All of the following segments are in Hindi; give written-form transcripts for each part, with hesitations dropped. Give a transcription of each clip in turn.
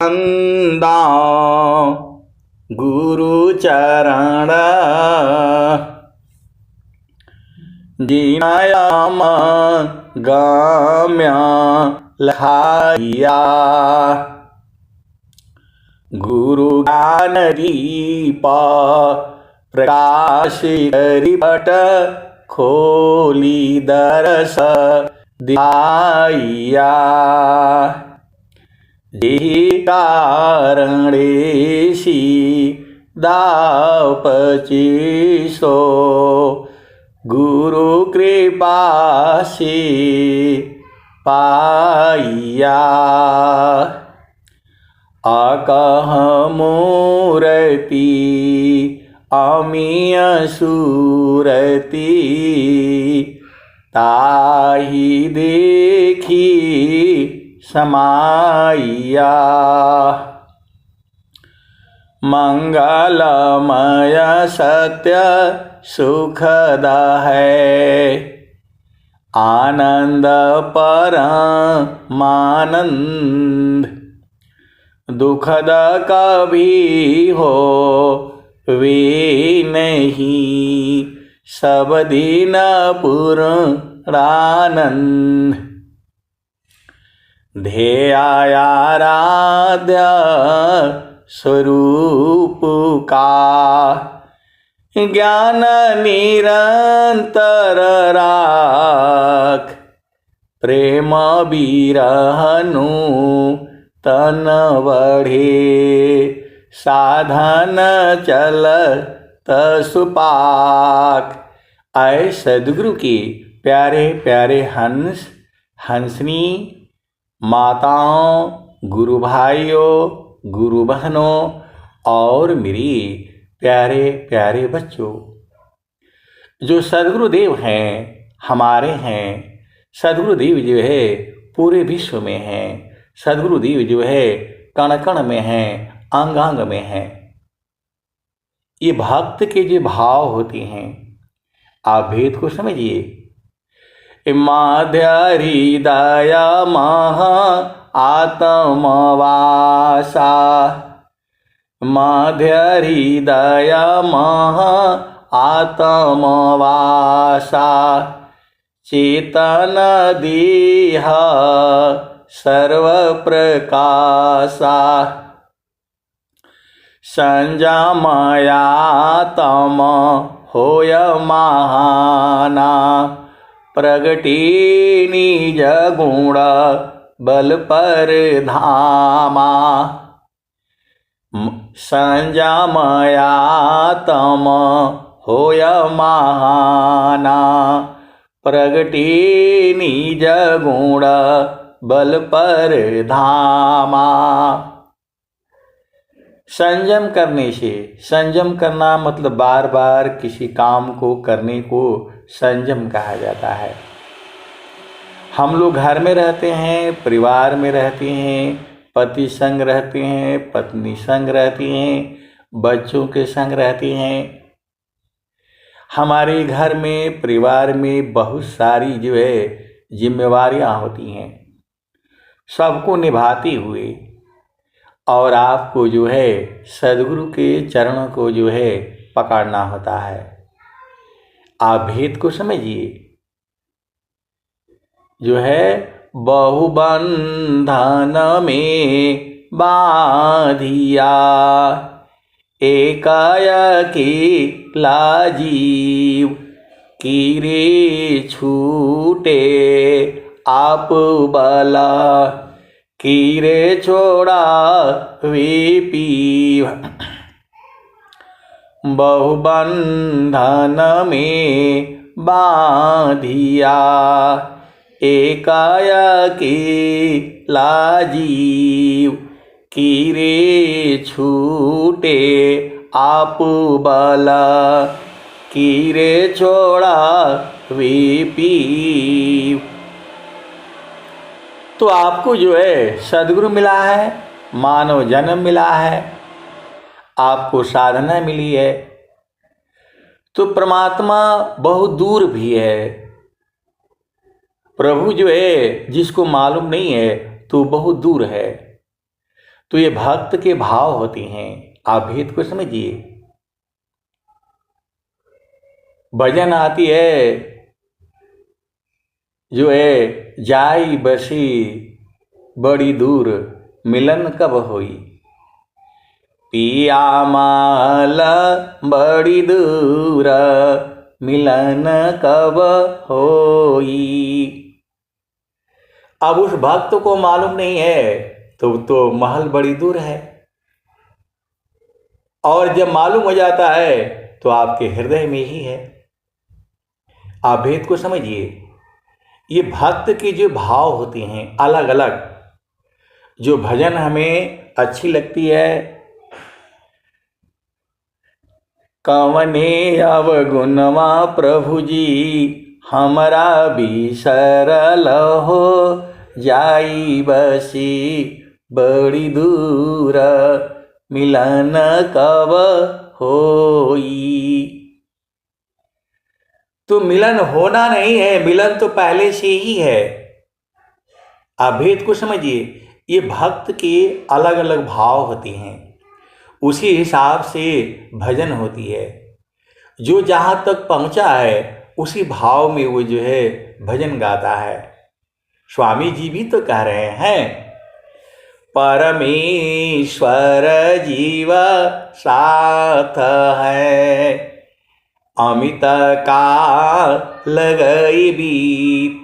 अंदा गुरु चरण दीनायाम गाम्या लखाइया गुरु ज्ञान दीप प्रकाश करिपट खोली दरस दिखाइया जेहि कारणेसी दाव पचीसो गुरु कृपा से पाइया अकह मूर्ति अमीय सूरति ताहि देखी समाइया मंगलमय सत्य सुखद है आनंद परमानंद दुखद कभी हो वे नहीं सब दिन पूर्णानंद ध्येयाराध्य स्वरूप का ज्ञान निरंतर राख प्रेम बिरहनु तन बढ़े साधन चल तसुपाक। आए सदगुरु के प्यारे प्यारे हंस हंसनी माताओं गुरु भाइयों गुरु बहनों और मेरी प्यारे प्यारे बच्चों, जो सदगुरुदेव हैं हमारे हैं, सदगुरुदेव जो है पूरे विश्व में हैं, सदगुरुदेव जो है कण कण में हैं, अंग अंग में हैं। ये भक्त के जो भाव होते हैं आप भेद को समझिए। माध्य हृदय महा आत्मवासा माध्य हृदय महा आत्मवासा चेतन देह सर्व प्रकाशा संजमया तम होय महाना प्रगटे निज गुण बल पर धामा संजमया तम होय महाना प्रगटे निज गुण बल पर धामा। संयम करने से, संयम करना मतलब बार बार किसी काम को करने को संयम कहा जाता है। हम लोग घर में रहते हैं, परिवार में रहते हैं, पति संग रहते हैं, पत्नी संग रहती हैं, बच्चों के संग रहते हैं। हमारे घर में परिवार में बहुत सारी जो है जिम्मेवारियां होती हैं, सबको निभाते हुए और आपको जो है सदगुरु के चरणों को जो है पकड़ना होता है। आप भेद को समझिए। जो है बहुबंधन में बाधिया एकाएकी लाजीव कीरे छूटे आप बला कीरे छोड़ा वे पीव। बहुबंधन में बाधिया एकाएकी लाजीव कीरे छूटे आप बला कीरे छोड़ा वे पीव। तो आपको जो है सदगुरु मिला है, मानव जन्म मिला है, आपको साधना मिली है, तो परमात्मा बहुत दूर भी है। प्रभु जो है जिसको मालूम नहीं है तो बहुत दूर है। तो ये भक्त के भाव होते हैं। आप भेद को समझिए। भजन आती है जो है, जाई बसी बड़ी दूर मिलन कब होई, पिया माल बड़ी दूर मिलन कब होई। अब उस भक्त को मालूम नहीं है तो महल बड़ी दूर है, और जब मालूम हो जाता है तो आपके हृदय में ही है। आप भेद को समझिए। ये भक्त के जो भाव होते हैं अलग अलग, जो भजन हमें अच्छी लगती है, कवने अवगुणवा प्रभु जी हमरा बिसरल हो, जाई बसी बड़ी दूर मिलन कब होई। तो मिलन होना नहीं है, मिलन तो पहले से ही है। आप भेद को समझिए। ये भक्त के अलग अलग भाव होते हैं, उसी हिसाब से भजन होती है। जो जहाँ तक पहुँचा है उसी भाव में वो जो है भजन गाता है। स्वामी जी भी तो कह रहे हैं, परमेश्वर जीव साथ है, अमित का लगई बीत,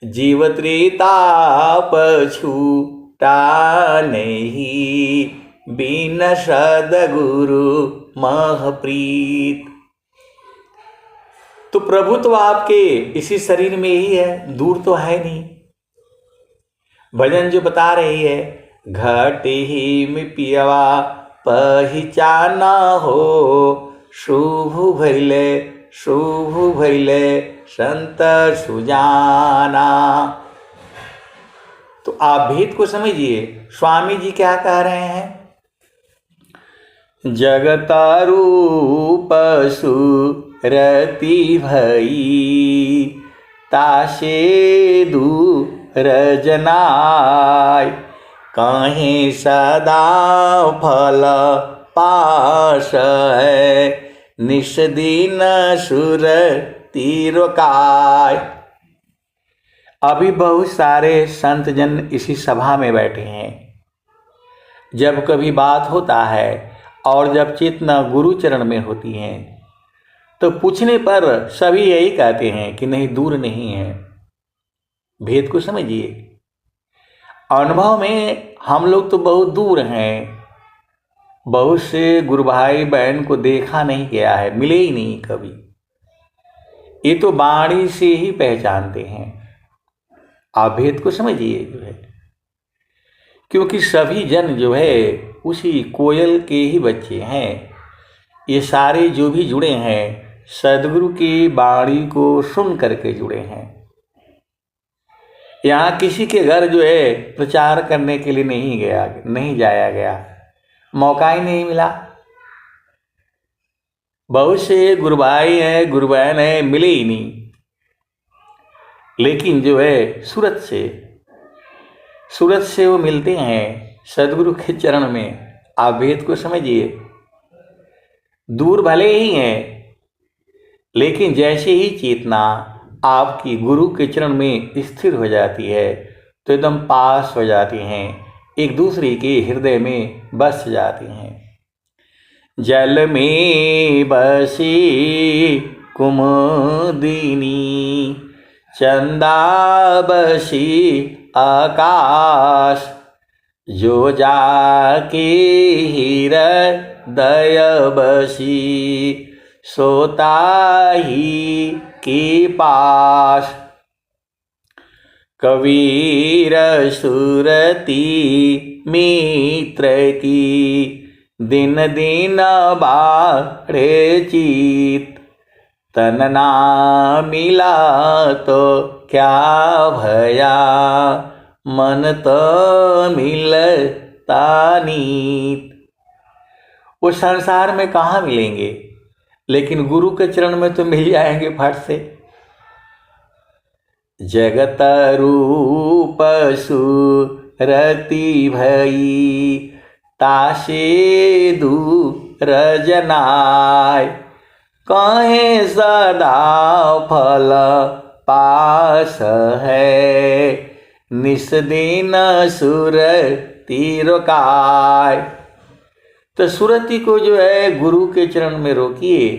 जीव त्रिताप छूटा नहीं, बिन सद्गुरु महप्रीत। तो प्रभु तो आपके इसी शरीर में ही है, दूर तो है नहीं। भजन जो बता रही है, घट ही में पियवा पहचाना हो, शुभ भैले संत सुजाना। तो आप भेद को समझिए। स्वामी जी क्या कह रहे हैं, जगत रूप सुरति भई, तासे दूर जनाय, कहीं सदा फल पास है, निस दिन सुर तीरोकाय। अभी बहुत सारे संत जन इसी सभा में बैठे हैं। जब कभी बात होता है और जब चेतना गुरु चरण में होती है तो पूछने पर सभी यही कहते हैं कि नहीं, दूर नहीं है। भेद को समझिए। अनुभव में हम लोग तो बहुत दूर हैं, बहुत से गुरु भाई बहन को देखा नहीं गया है, मिले ही नहीं कभी। ये तो वाणी से ही पहचानते हैं। आप भेद को समझिए जो है, क्योंकि सभी जन जो है उसी कोयल के ही बच्चे हैं। ये सारे जो भी जुड़े हैं सदगुरु की वाणी को सुन करके जुड़े हैं। यहाँ किसी के घर जो है प्रचार करने के लिए नहीं जाया गया, मौका ही नहीं मिला। बहुत से गुरु भाई हैं, गुरु बहन हैं, मिले ही नहीं। लेकिन जो है सूरत से वो मिलते हैं सदगुरु के चरण में। आप भेद को समझिए। दूर भले ही हैं, लेकिन जैसे ही चेतना आपकी गुरु के चरण में स्थिर हो जाती है तो एकदम पास हो जाती हैं, एक दूसरे के हृदय में बस जाती हैं। जल में बसी कुमुदिनी, चंदा बसी आकाश, जो जाके हृदय बसी, सोता ही के पास। कबीर सुरती मित्र की, दिन दिन बाढ़े चित, तन ना मिला तो क्या भया, मन तो मिलता नीत। वो संसार में कहाँ मिलेंगे, लेकिन गुरु के चरण में तो मिल जाएंगे फट से। जगत रूप सुरति भई, तासे दूर जनाय, कहे सदा फल पास है, निस दिन सुरति रोकाय। तो सुरति को जो है गुरु के चरण में रोकिए,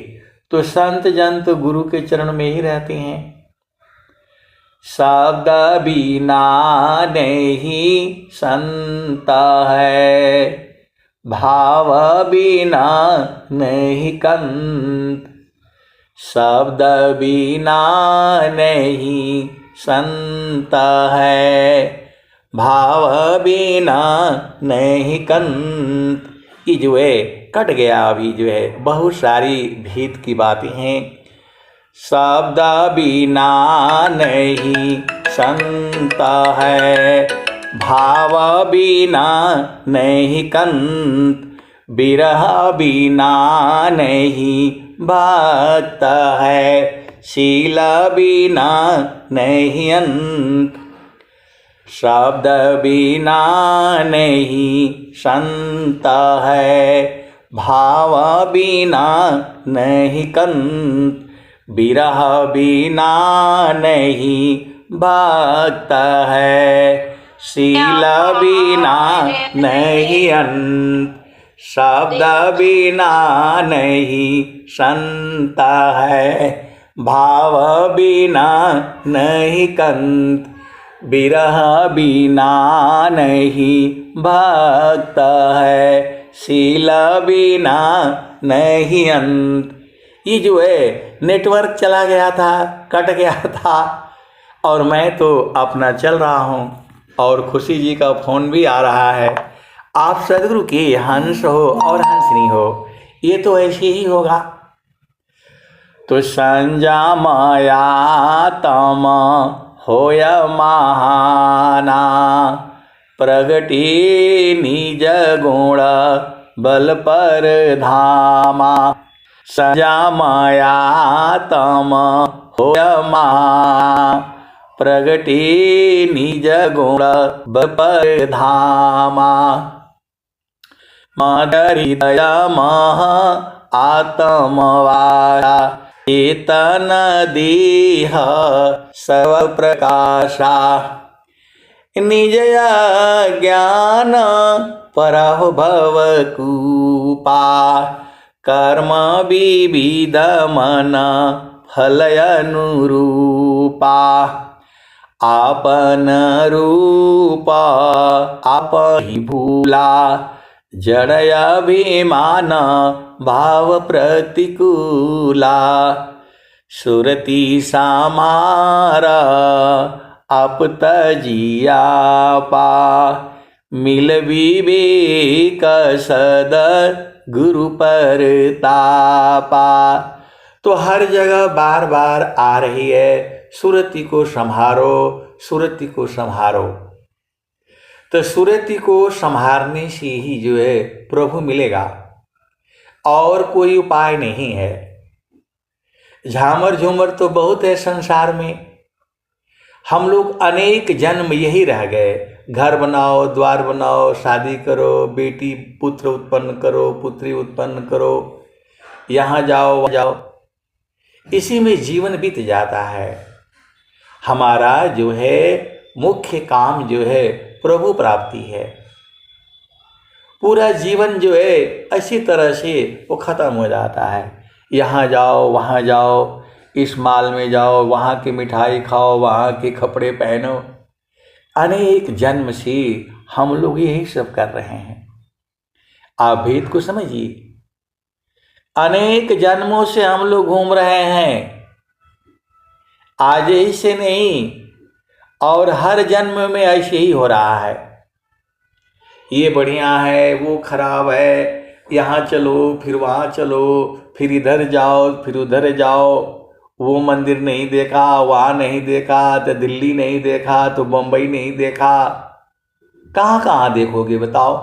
तो संत जन तो गुरु के चरण में ही रहते हैं। शब्द बिना नहीं संत है, भाव बिना नहीं कंत। शब्द बिना नहीं संत है, भाव बिना नहीं कंत। ये जो है कट गया, अभी जो है बहुत सारी भेद की बातें हैं। शब्द बिना नहीं संत है, भाव बिना नहीं कंत। बिरह बिना नहीं भक्त है, शील बिना नहीं अंत। शब्द बिना नहीं संत है, भाव बिना नहीं कंत। बिरह बिना नहीं भक्त है, शील बिना नहीं अंत। शब्द बिना नहीं संत है, भाव बिना नहीं कंत। बिरह बिना नहीं भक्त है, शील बिना नहीं अंत। ये जो है नेटवर्क चला गया था, कट गया था, और मैं तो अपना चल रहा हूँ, और खुशी जी का फोन भी आ रहा है। आप सदगुरु के हंस हो और हंसनी हो, ये तो ऐसे ही होगा। तो संजमया तम होय महाना, प्रगटे निज गुण बल पर धामा। संजमया तम होय महाना, प्रगटे निज गुण बल पर धामा। मद हृदय मह आत्मवाया, चेतन देह सर्व प्रकाशा। निज ज्ञान परह भव कूपा, कर्म विविध मन फल अनुरूपा। आपन रूप आप ही भूला, जड़ अभिमान भाव प्रतिकूला। सुरति समारा आप तजिया पा, मिल विवेक सद गुरु पर तापा। तो हर जगह बार बार आ रही है, सुरति को संहारो, सुरति को संहारो। तो सुरति को संहारने से ही जो है प्रभु मिलेगा, और कोई उपाय नहीं है। झामर झूमर तो बहुत है संसार में, हम लोग अनेक जन्म यही रह गए। घर बनाओ, द्वार बनाओ, शादी करो, बेटी पुत्र उत्पन्न करो, पुत्री उत्पन्न करो, यहाँ जाओ वहाँ जाओ, इसी में जीवन बीत जाता है। हमारा जो है मुख्य काम जो है प्रभु प्राप्ति है। पूरा जीवन जो है अच्छी तरह से वो खत्म हो जाता है। यहाँ जाओ वहाँ जाओ, इस माल में जाओ, वहाँ की मिठाई खाओ, वहाँ के कपड़े पहनो। अनेक जन्म से हम लोग यही सब कर रहे हैं। आप भेद को समझिए, अनेक जन्मों से हम लोग घूम रहे हैं, आज ही से नहीं, और हर जन्म में ऐसे ही हो रहा है। ये बढ़िया है, वो खराब है, यहाँ चलो फिर वहाँ चलो, फिर इधर जाओ फिर उधर जाओ, वो मंदिर नहीं देखा, वहाँ नहीं देखा, तो दिल्ली नहीं देखा, तो बम्बई नहीं देखा। कहाँ कहाँ देखोगे बताओ?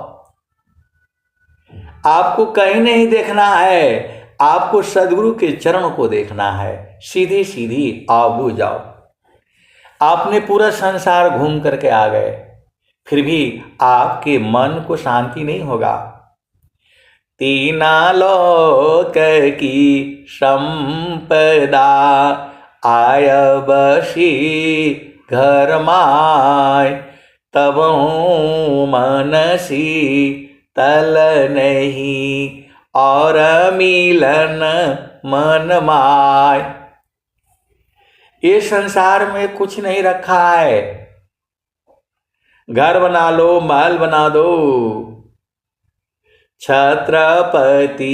आपको कहीं नहीं देखना है, आपको सदगुरु के चरण को देखना है। सीधी सीधी आओ जाओ। आपने पूरा संसार घूम करके आ गए, फिर भी आपके मन को शांति नहीं होगा। तीना लोक की संपदा आय बसी घर माय, तब मनसी तल नहीं और मिलन मन माय। ये संसार में कुछ नहीं रखा है। घर बना लो, महल बना दो, छत्रपति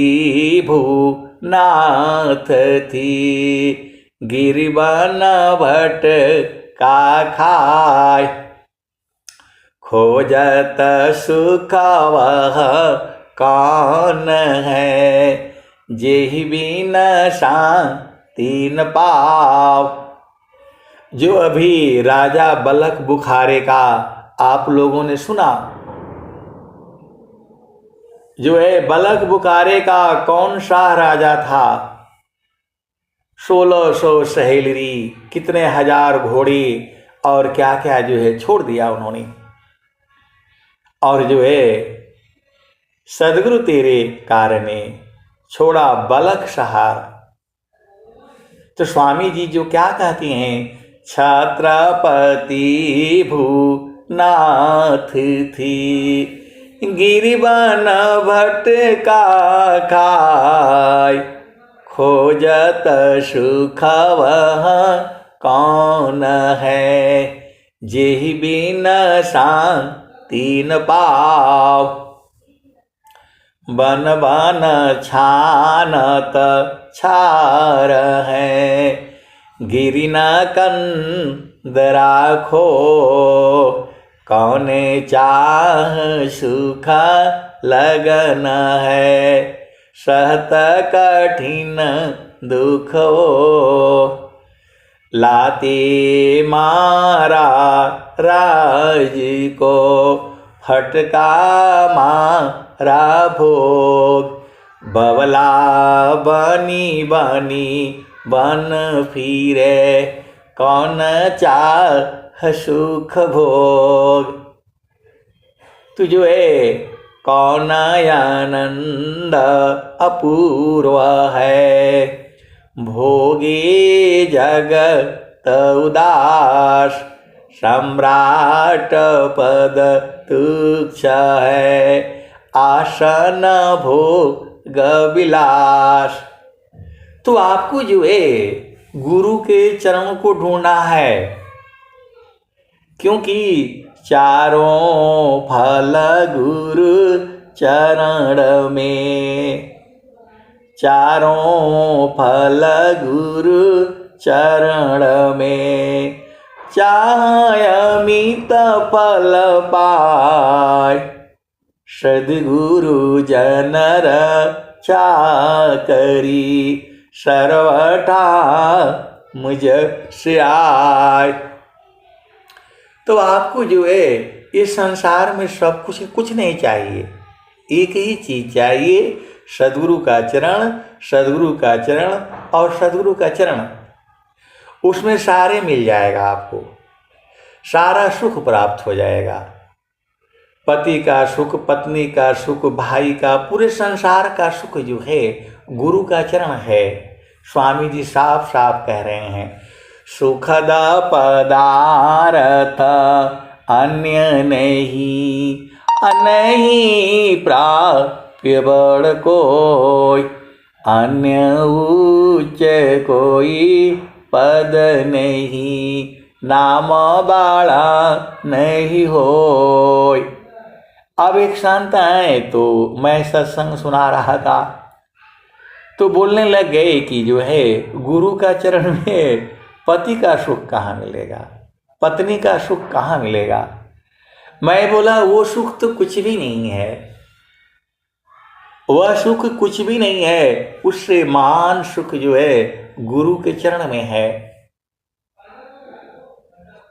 भूनाथ थी, गिरिवन भट्ट का खाय, खोजत सुख वह कौन है, जेहि बिन शांति न पाव। जो अभी राजा बलख बुखारे का आप लोगों ने सुना, जो है बलख बुखारे का कौन सा राजा था? 1600 सहेलरी, कितने हजार घोड़े और क्या क्या जो है छोड़ दिया उन्होंने। और जो है सदगुरु तेरे कारणे छोड़ा बलख शहार। तो स्वामी जी जो क्या कहती हैं, छत्रपति भूनाथ थी, गिरिवन भट्ट का खाय, खोजत सुख वह कौन है, जेहि बिन शांति न पाव। बन बन छानत छार है, गिरि न कंद राखो, कौने चाह सुख लगन है, सहत कठिन दुख लाते मारा राज को, फटका मारा भोग, बवला बनी बनी बन फिरे, कौन चाह सुख भोग। तू जो है कौन आनंद अपूर्व है, भोगे जगत उदास, सम्राट पद तुच्छ है, आसन भोग विलास। तो आपको जो है गुरु के चरणों को ढूंढना है, क्योंकि चारों फल गुरु चरण में, चारों फल गुरु चरण में, चाहे अमित फल पाय, सद्गुरु जनर चाकरी, सर्वथा मुझ से आय। तो आपको जो है इस संसार में सब कुछ नहीं चाहिए, एक ही चीज चाहिए, सद्गुरु का चरण, सद्गुरु का चरण और सद्गुरु का चरण। उसमें सारे मिल जाएगा, आपको सारा सुख प्राप्त हो जाएगा। पति का सुख, पत्नी का सुख, भाई का, पूरे संसार का सुख जो है गुरु का चरण है। स्वामी जी साफ साफ कह रहे हैं, सुखद पदार्थ अन्य नहीं, नहीं प्राप्य बड़ कोई, अन्य उच्च कोई पद नहीं, नाम बाड़ा नहीं होय। अब एक संत है, तो मैं सत्संग सुना रहा था, तो बोलने लग गए कि जो है गुरु का चरण में पति का सुख कहाँ मिलेगा, पत्नी का सुख कहाँ मिलेगा। मैं बोला वो सुख तो कुछ भी नहीं है, वह सुख कुछ भी नहीं है, उससे महान सुख जो है गुरु के चरण में है।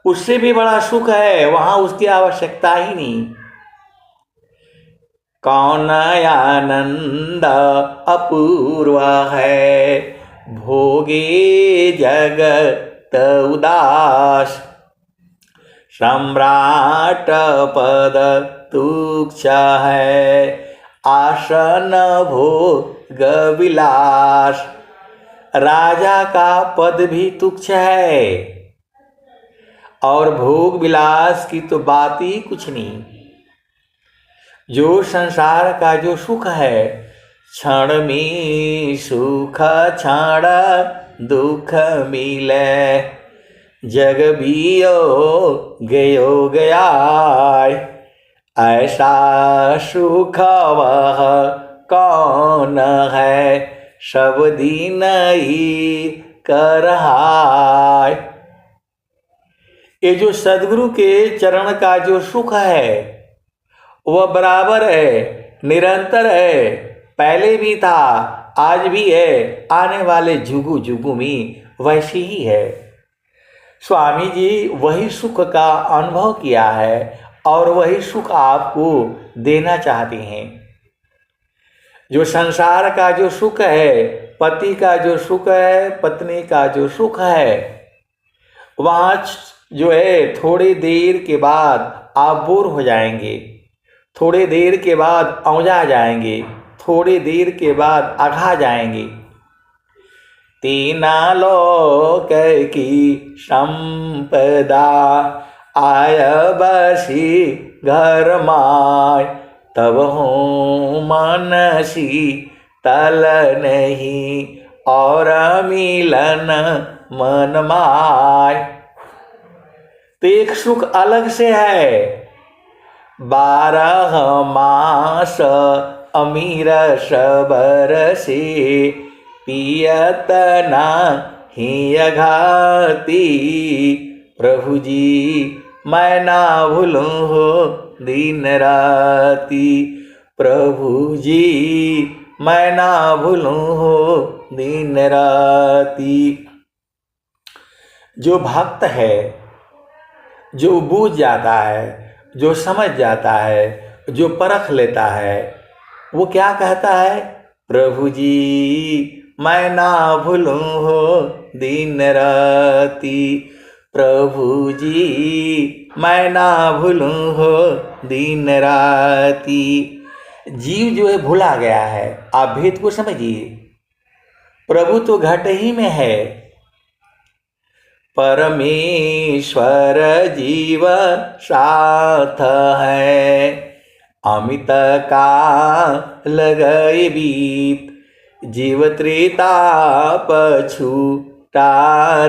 उससे भी बड़ा सुख है, वहां उसकी आवश्यकता ही नहीं। कौन आनंद अपूर्व है, भोगे जगत उदास, सम्राट पद तुच्छ है, आसन भोग विलास। राजा का पद भी तुच्छ है और भोग विलास की तो बात ही कुछ नहीं। जो संसार का जो सुख है, क्षण में सुख क्षण दुख मिले, जग बियो गयो गया, ऐसा सुख वह कौन है, सब दिन ही कर हाय। ये जो सद्गुरु के चरण का जो सुख है वह बराबर है, निरंतर है, पहले भी था, आज भी है, आने वाले जुगु जुगु में वैसी ही है। स्वामी जी वही सुख का अनुभव किया है और वही सुख आपको देना चाहते हैं। जो संसार का जो सुख है, पति का जो सुख है, पत्नी का जो सुख है, वहाँ जो है थोड़ी देर के बाद आप बोर हो जाएंगे, थोड़ी देर के बाद औंजा जाएंगे, थोड़ी देर के बाद अघा जाएंगे। तीना लोक की संपदा आय बसी घर माय, तब हूँ मनसी तल नहीं और मिलन मन माय। तो एक सुख अलग से है, 12 मास अमीर सबर से, पियत नाही अघाती, प्रभु जी मैं ना भूलूं हो दिन राती, प्रभु जी मैं ना भूलूं हो दिन राती। जो भक्त है, जो बूझ जाता है, जो समझ जाता है, जो परख लेता है, वो क्या कहता है? प्रभु जी मैं ना भूलूं हो दिन राती, प्रभु जी मैं ना भूलूं हो दिन राती। जीव जो है भूला गया है, आप भेद को समझिए। प्रभु तो घट ही में है, परमेश्वर जीव साथ है, अमित काल गए बीत, जीव त्रेताप छूटा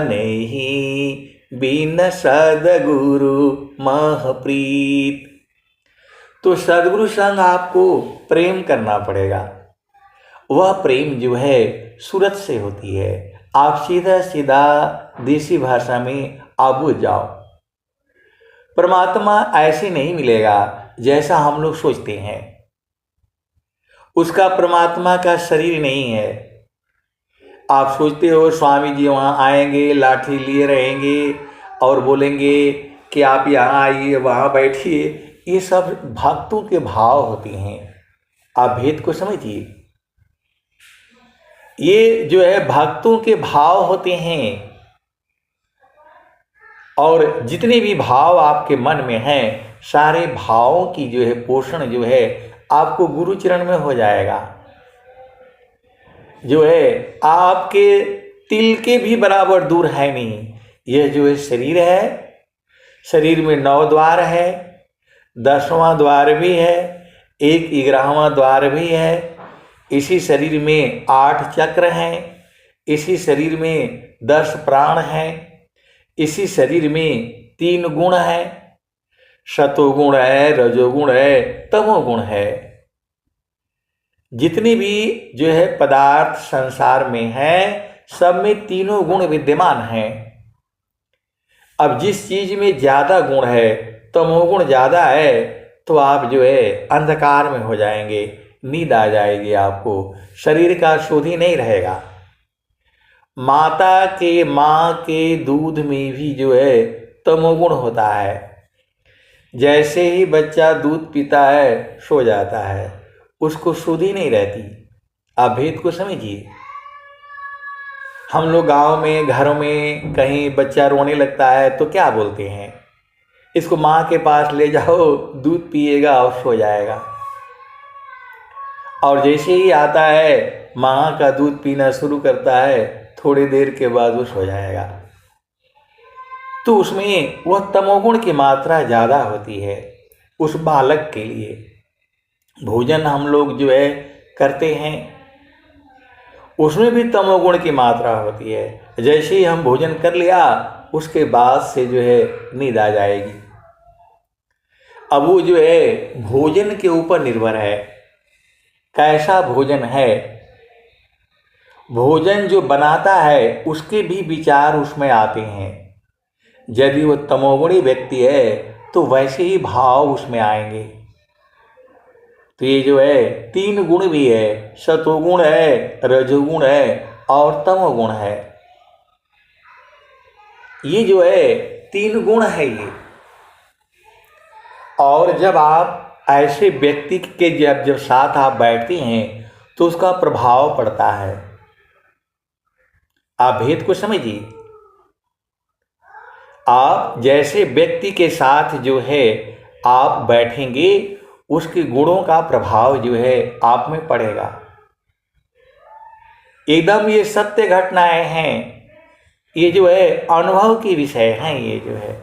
नहीं, बिन सद्गुरु महप्रीत। तो सद्गुरु संग आपको प्रेम करना पड़ेगा। वह प्रेम जो है सूरत से होती है। आप सीधा सीधा देसी भाषा में आप बुझ जाओ। परमात्मा ऐसे नहीं मिलेगा जैसा हम लोग सोचते हैं। उसका परमात्मा का शरीर नहीं है। आप सोचते हो स्वामी जी वहाँ आएंगे, लाठी लिए रहेंगे और बोलेंगे कि आप यहाँ आइए, वहाँ बैठिए। ये सब भक्तों के भाव होते हैं। आप भेद को समझिए। ये जो है भक्तों के भाव होते हैं, और जितने भी भाव आपके मन में हैं, सारे भावों की जो है पोषण जो है आपको गुरु चरण में हो जाएगा। जो है आपके तिल के भी बराबर दूर है नहीं। यह जो है शरीर है, शरीर में 9 द्वार है, 10वां द्वार भी है, 11वां द्वार भी है। इसी शरीर में 8 चक्र हैं, इसी शरीर में 10 प्राण हैं, इसी शरीर में 3 गुण हैं, सतोगुण है, रजोगुण है, तमोगुण है। जितने भी जो है पदार्थ संसार में हैं, सब में तीनों गुण विद्यमान हैं। अब जिस चीज में ज्यादा गुण है, तमोगुण ज्यादा है, तो आप जो है अंधकार में हो जाएंगे, नींद आ जाएगी आपको, शरीर का शुद्ध ही नहीं रहेगा। माँ के दूध में भी जो है तमोगुण होता है। जैसे ही बच्चा दूध पीता है, सो जाता है, उसको शुद्धि नहीं रहती। आप भेद को समझिए। हम लोग गांव में, घरों में कहीं बच्चा रोने लगता है तो क्या बोलते हैं? इसको माँ के पास ले जाओ, दूध पिएगा और सो जाएगा। और जैसे ही आता है माँ का दूध पीना शुरू करता है, थोड़ी देर के बाद वो सो जाएगा। तो उसमें वह तमोगुण की मात्रा ज़्यादा होती है उस बालक के लिए। भोजन हम लोग जो है करते हैं, उसमें भी तमोगुण की मात्रा होती है। जैसे ही हम भोजन कर लिया, उसके बाद से जो है नींद आ जाएगी। अब वो जो है भोजन के ऊपर निर्भर है, कैसा भोजन है। भोजन जो बनाता है उसके भी विचार उसमें आते हैं। यदि वो तमोगुणी व्यक्ति है तो वैसे ही भाव उसमें आएंगे। तो ये जो है 3 गुण भी है, सतोगुण है, रजोगुण है और तमोगुण है। ये जो है 3 गुण है ये। और जब आप ऐसे व्यक्ति के जब साथ आप बैठते हैं तो उसका प्रभाव पड़ता है। आप भेद को समझिए। आप जैसे व्यक्ति के साथ जो है आप बैठेंगे, उसके गुणों का प्रभाव जो है आप में पड़ेगा। एकदम ये सत्य घटनाएं हैं, ये जो है अनुभव की विषय हैं। ये जो है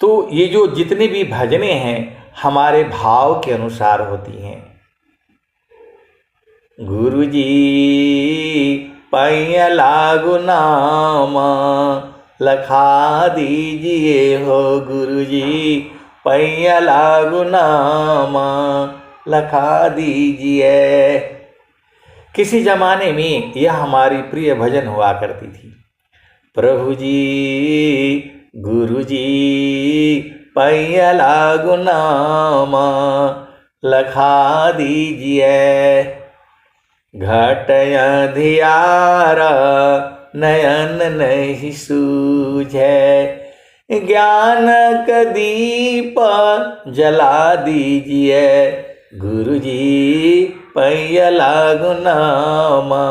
तो ये जो जितने भी भजनें हैं हमारे भाव के अनुसार होती हैं। गुरुजी पैया लागु नामा लखा दीजिए हो, गुरुजी पैया लागु नामा लखा दीजिए। किसी जमाने में यह हमारी प्रिय भजन हुआ करती थी। प्रभु जी गुरु जी पैया लागु नामा लखा दीजिए। घट अंधियारा नयन नहीं सूझे, ज्ञान का दीप जला दीजिए। गुरु जी पैया लागु नामा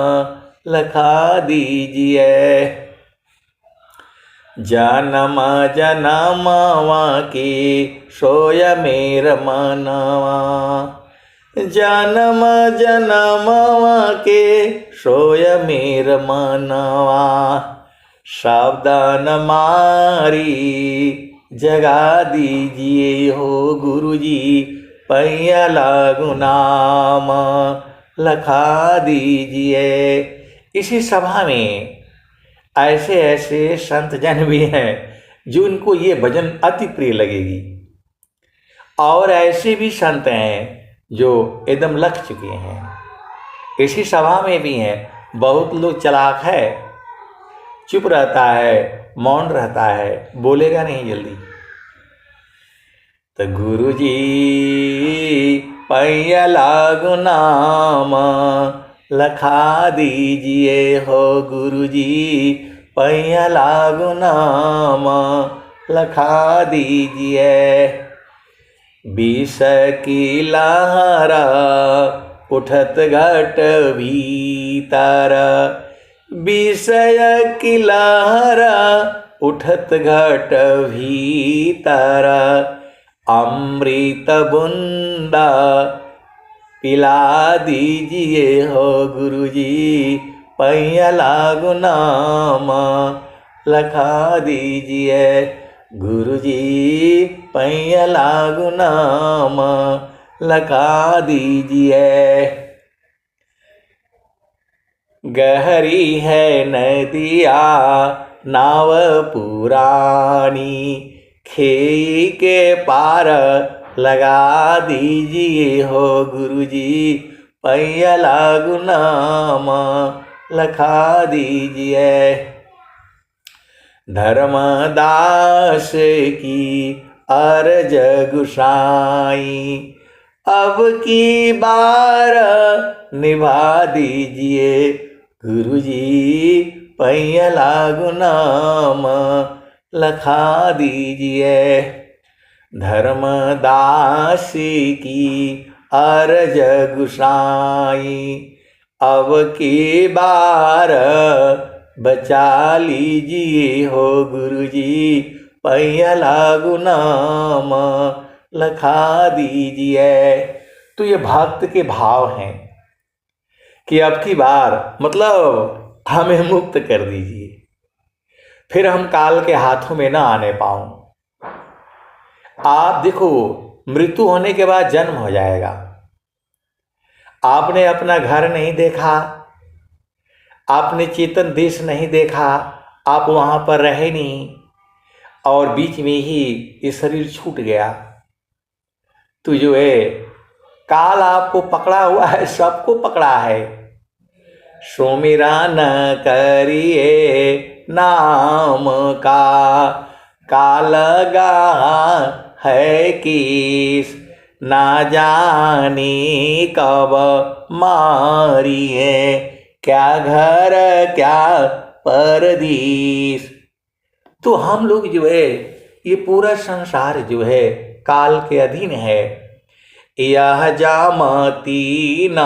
लखा दीजिए। जनमा जनमावा की सोय मेरा मनवा, जन्म जनमावा के सोय मेरा मनवा। सावधान मारी जगा दीजिए हो, गुरुजी पैया लागु नामा लखा दीजिए। इसी सभा में ऐसे ऐसे संत जन भी हैं जिनको ये भजन अति प्रिय लगेगी, और ऐसे भी संत हैं जो एकदम लख चुके हैं। इसी सभा में भी हैं बहुत लोग चालाक है, चुप रहता है, मौन रहता है, बोलेगा नहीं जल्दी। तो गुरुजी पैया लागु नामा लखा दीजिए हो, गुरुजी पैया लागु नामा लखा दीजिए। विष की लहरा उठत घट भीतर, विषय की लहरा उठत घट भीतर। अमृत बूंदा पिला दीजिए हो, गुरुजी पैया लागु नामा लखा दीजिए। गुरुजी पैया लागु नामा लखा दीजिए। गहरी है नदिया नाव पुरानी, खेई के पार लगा दीजिए हो, गुरुजी पैया लागु नामा लखा दीजिए। धर्मदास की अर्ज गुसाई, अब की बार निभा दीजिए। गुरुजी पैया लागु नामा लखा दीजिए। धर्मदास की अर्ज गुसाई, अब की बार बचा लीजिए हो, गुरुजी पैया लागू नाम लखा दीजिए। तो ये भक्त के भाव हैं कि अब की बार मतलब हमें मुक्त कर दीजिए, फिर हम काल के हाथों में ना आने पाऊं। आप देखो, मृत्यु होने के बाद जन्म हो जाएगा। आपने अपना घर नहीं देखा, आपने चेतन देश नहीं देखा, आप वहां पर रहे नहीं, और बीच में ही ये शरीर छूट गया। तो जो है काल आपको पकड़ा हुआ है, सबको पकड़ा है। सुमिरा न करिए नाम का, काल गा है किस, ना जानी कब मारिए, क्या घर क्या परदेश। तो हम लोग जो है, ये पूरा संसार जो है काल के अधीन है। यह जामती न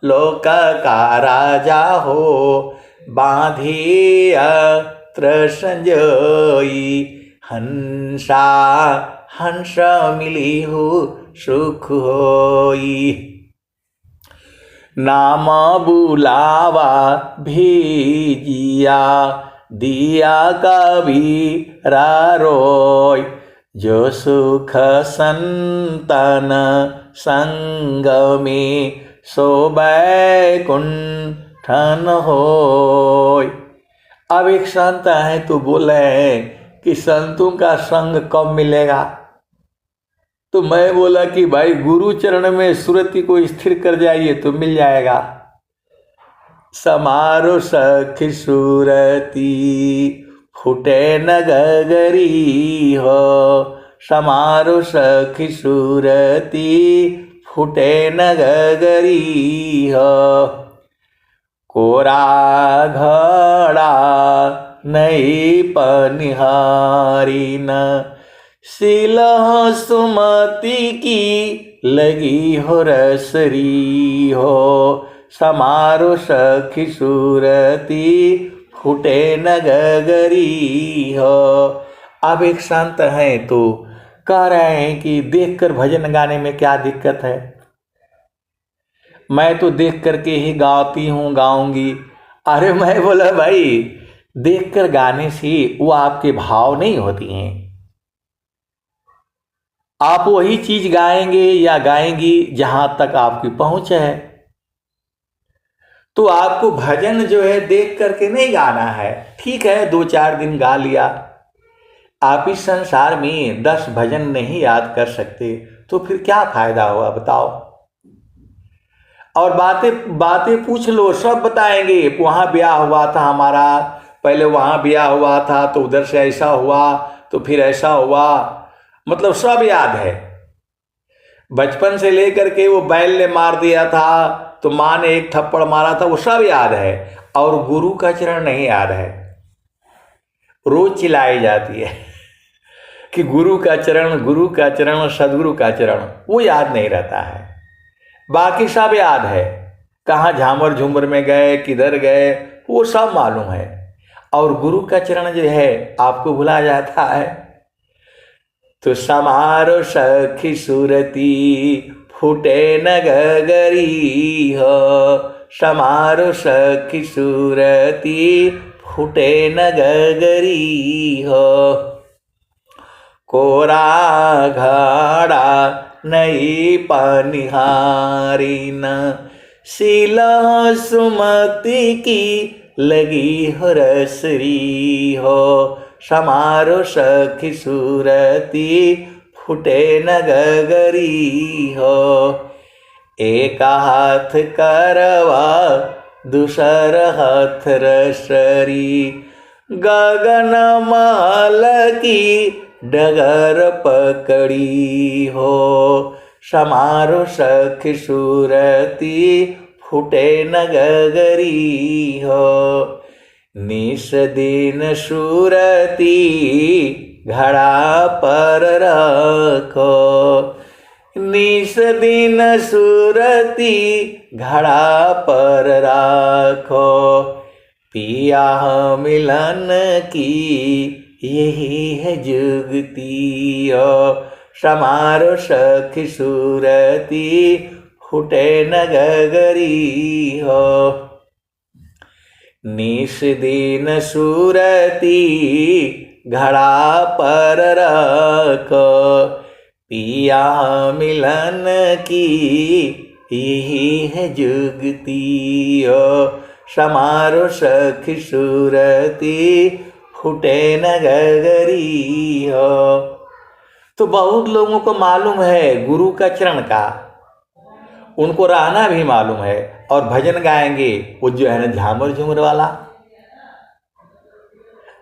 लोक का राजा हो, बांधिया त्र संजोई, हंसा हंस मिली हो सुख होई। नाम बुलावा भेजिया, दिया कबीरा रोय, जो सुख संतन संग में, सो बैकुंठन होय। अब एक संत है तो बोल रहे हैं कि संतों का संग कब मिलेगा। तो मैं बोला कि भाई गुरु चरण में सुरति को स्थिर कर जाइए तो मिल जाएगा। समारो सखी सुरती, फूटे न गगरी हो, समारो सखी सुरती, फूटे न गगरी हो। कोरा घड़ा नहीं पनिहारी न, सिलह सुमति की लगी हो रसरी हो, समारो सखी सुरती, फूटे न गगरी हो। अब एक संत हैं तो कह रहे हैं कि देखकर भजन गाने में क्या दिक्कत है, मैं तो देख करके ही गाती हूँ, गाऊंगी। अरे मैं बोला भाई, देखकर गाने से वो आपके भाव नहीं होती हैं। आप वही चीज गाएंगे या गाएंगी जहां तक आपकी पहुंच है। तो आपको भजन जो है देख करके नहीं गाना है। ठीक है, 2-4 दिन गा लिया। आप इस संसार में 10 भजन नहीं याद कर सकते तो फिर क्या फायदा हुआ बताओ। और बातें बातें पूछ लो, सब बताएंगे। वहां ब्याह हुआ था हमारा, पहले वहां ब्याह हुआ था तो उधर से ऐसा हुआ, तो फिर ऐसा हुआ, मतलब सब याद है। बचपन से लेकर के वो बैल ने मार दिया था तो माँ ने एक थप्पड़ मारा था, वो सब याद है। और गुरु का चरण नहीं याद है। रोज चिल्लाई जाती है कि गुरु का चरण, गुरु का चरण, सदगुरु का चरण, वो याद नहीं रहता है। बाकी सब याद है, कहाँ झामर झूमर में गए, किधर गए, वो सब मालूम है। और गुरु का चरण जो है आपको भुला जाता है। तो समारो सखी सुरती, फूटे न गगरी हो, समारो सखी सुरती, फूटे न गगरी हो। कोरा घड़ा नहीं पनिहारी न, सिलह सुमति की लगी हो रसरी हो, समारो सखी सुरती, फूटे न गगरी हो। एक हाथ करवा दूसर हाथ रसरी, गगन महल की डगर पकड़ी हो, समारो सखी सुरती, फूटे न गगरी हो। निस दिन सुरती घड़ा पर रखो, निस दिन सुरती घड़ा पर राखो। पिया मिलन की यही है जुगती हो। समारो सखी सूरती फूटे न गगरी हो। निस दिन सूरती घड़ा पर रखो, पिया मिलन की यही है जुगती हो। समारो सखी सूरती फूटे न गगरी हो। तो बहुत लोगों को मालूम है गुरु का चरण का, उनको रहना भी मालूम है और भजन गाएंगे वो जो है ना झामर झूमर वाला।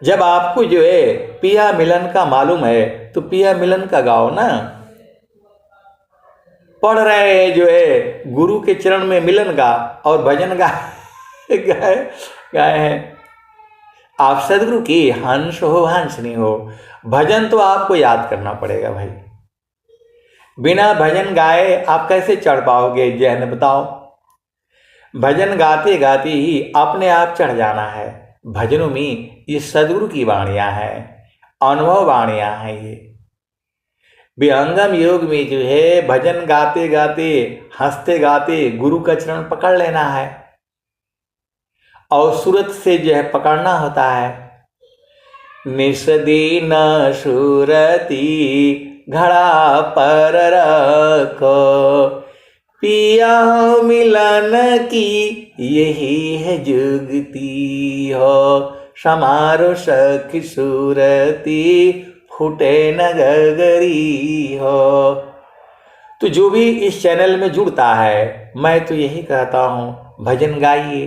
जब आपको जो है पिया मिलन का मालूम है तो पिया मिलन का गाओ ना। पढ़ रहे हैं जो है गुरु के चरण में मिलन का और भजन गाए गाए हैं। आप सदगुरु की हंस हो हंसनी हो, भजन तो आपको याद करना पड़ेगा भाई। बिना भजन गाए आप कैसे चढ़ पाओगे जैन बताओ। भजन गाते गाते ही अपने आप चढ़ जाना है। भजनों में ये सदगुरु की वाणियां हैं, अनुभव वाणियां हैं। ये विहंगम योग में जो है भजन गाते गाते हंसते गाते गुरु का चरण पकड़ लेना है और सूरत से जो है पकड़ना होता है। निस्दीन सूरती घड़ा पर रखो, पिया मिलन की यही है जुगती हो। समारो सखी सूरती फूटे न गगरी हो। तो जो भी इस चैनल में जुड़ता है मैं तो यही कहता हूँ भजन गाइए,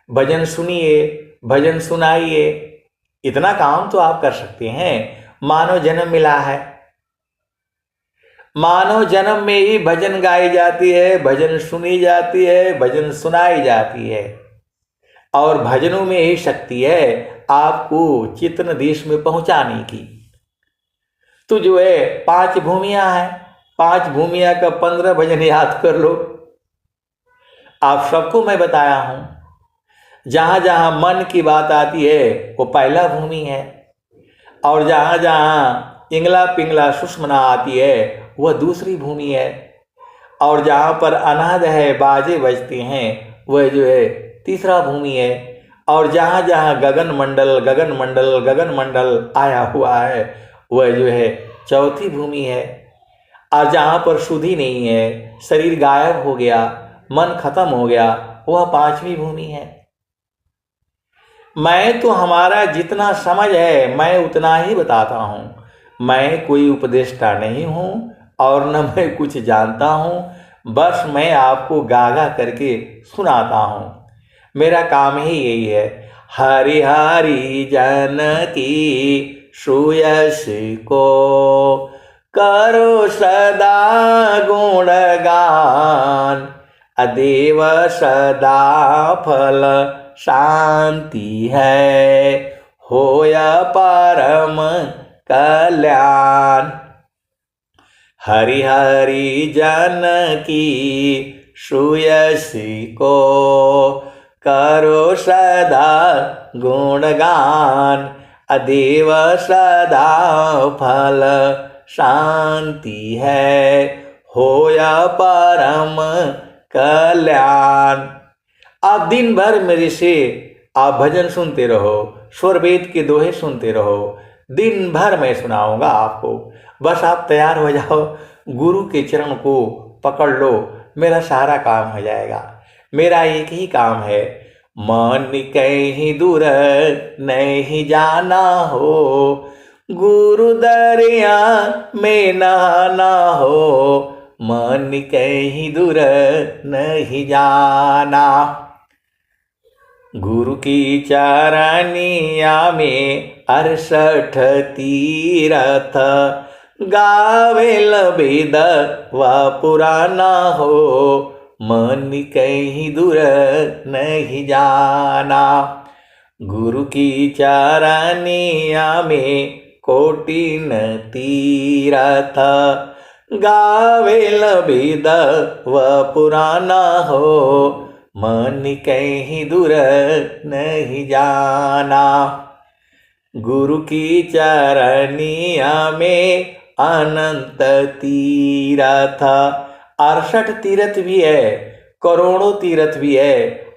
भजन सुनिए, भजन सुनाइए। इतना काम तो आप कर सकते हैं। मानव जन्म मिला है, मानव जन्म में ही भजन गाई जाती है, भजन सुनी जाती है, भजन सुनाई जाती है। और भजनों में ही शक्ति है आपको चित्तन देश में पहुंचाने की। तो जो है 5 भूमियां हैं, 5 भूमियां का 15 भजन याद कर लो। आप सबको मैं बताया हूं। जहां जहां मन की बात आती है वो पहला भूमि है, और जहां जहां इंगला पिंगला सुषमना आती है वह दूसरी भूमि है, और जहां पर अनाद है बाजे बजते हैं वह जो है तीसरा भूमि है, और जहां जहां गगन मंडल गगन मंडल गगन मंडल आया हुआ है वह जो है चौथी भूमि है, और जहां पर शुद्धि नहीं है, शरीर गायब हो गया, मन खत्म हो गया, वह 5वीं भूमि है। मैं तो हमारा जितना समझ है मैं उतना ही बताता हूँ। मैं कोई उपदेष्टा नहीं हूँ और न मैं कुछ जानता हूँ, बस मैं आपको गा गा करके सुनाता हूँ। मेरा काम ही यही है। हरि हरि जन की सुयश को करो सदा गुणगान, अदेव सदा फल शांति है, होया परम कल्याण। हरि हरि जन की सुयश को करो सदा गुणगान, अदेव सदा फल शांति है, होया परम कल्याण। आप दिन भर मेरे से आप भजन सुनते रहो, स्वर वेद के दोहे सुनते रहो, दिन भर मैं सुनाऊंगा आपको। बस आप तैयार हो जाओ, गुरु के चरण को पकड़ लो, मेरा सारा काम हो जाएगा। मेरा एक ही काम है, मन कहीं दूर नहीं जाना हो, गुरु दरिया में नहाना हो, मन कहीं दूर नहीं जाना। गुरु की चरनिया में 68 तीरथ, गावे लबेद व पुराना हो, मन कहीं दूर नहीं जाना। गुरु की चरनिया में कोटिन तीरथ, गावे लबेद व पुराना हो, मन कहीं दूर नहीं जाना। गुरु की चरनिया में अनंत तीर्थ। 68 तीर्थ भी है, करोड़ों तीर्थ भी है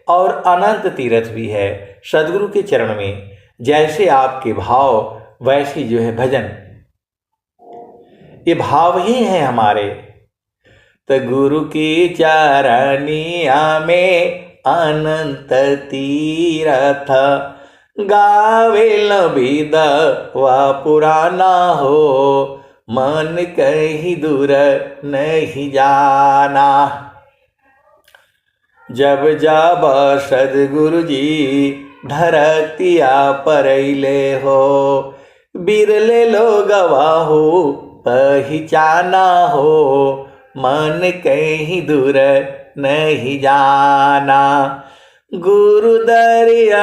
और अनंत तीर्थ भी है सदगुरु के चरण में। जैसे आपके भाव वैसे जो है भजन, ये भाव ही है हमारे। तो गुरु की चरनिया में अनंत तीर्थ। गावे लबिद व पुराना हो, मन कहीं दूर नहीं जाना। जब जब सदगुरु जी धरतिया परैले हो, बिरले लोग वाहू पहचाना हो, मन कहीं दूर नहीं जाना। गुरु दरिया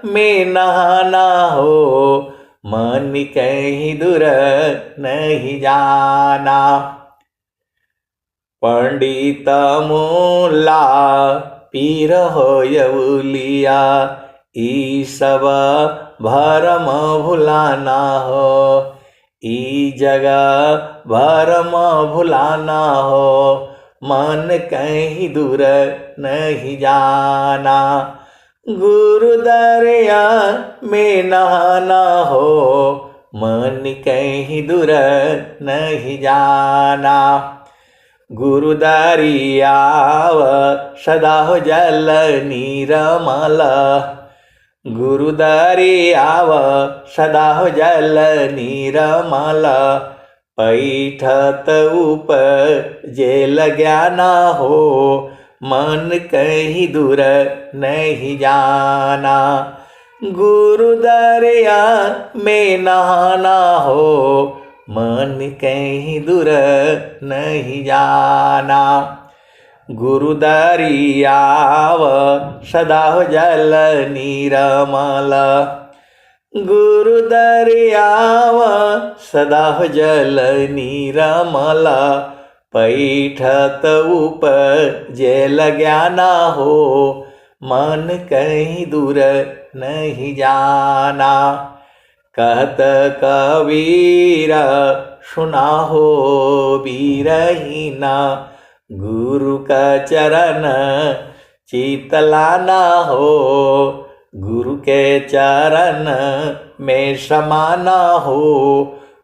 में नहाना हो, मन कहीं दूर नहीं जाना। पंडित मूला पीर होयउलिया, ई सब भरम भुलाना हो, ई जगह भरम भुलाना हो, मन कहीं दूर नहीं जाना। गुरु दरिया में नहाना हो, मन कहीं दूर नहीं जाना। गुरु दरियाव सदा हो जल नीरमल, गुरु दरियाव सदा हो जल नीरमल, पैठत उपजेल ज्ञाना हो, मन कहीं दूर नहीं जाना। गुरु दरिया में नहाना हो, मन कहीं दूर नहीं जाना। गुरु दरियाव सदा हो जल नीरमल, गुरु दरियाव सदा हो जल नीरमल, पैठत उपजेल ज्ञाना हो, मन कहीं दूर नहीं जाना। कहत कबीर सुना हो बीरहीना, गुरु का चरण चितलाना हो, गुरु के चरण में समाना हो,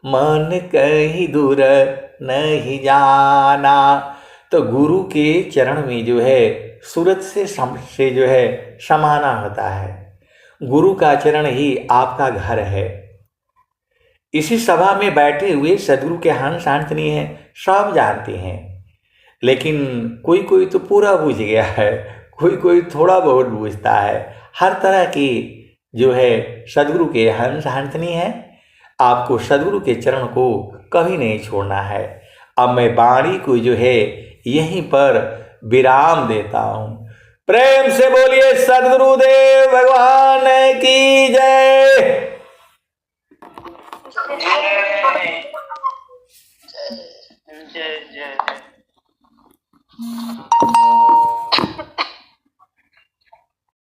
मन कहीं दूर नहीं जाना। तो गुरु के चरण में जो है सूरत से जो है समाना होता है। गुरु का चरण ही आपका घर है। इसी सभा में बैठे हुए सदगुरु के हंस हांसनी है, सब जानते हैं, लेकिन कोई कोई तो पूरा बूझ गया है, कोई कोई थोड़ा बहुत बूझता है। हर तरह की जो है सदगुरु के हंस हांसनी है। आपको सदगुरु के चरण को कभी नहीं छोड़ना है। अब मैं वाणी को जो है यहीं पर विराम देता हूँ। प्रेम से बोलिए सदगुरुदेव भगवान की जय। जय जय जय।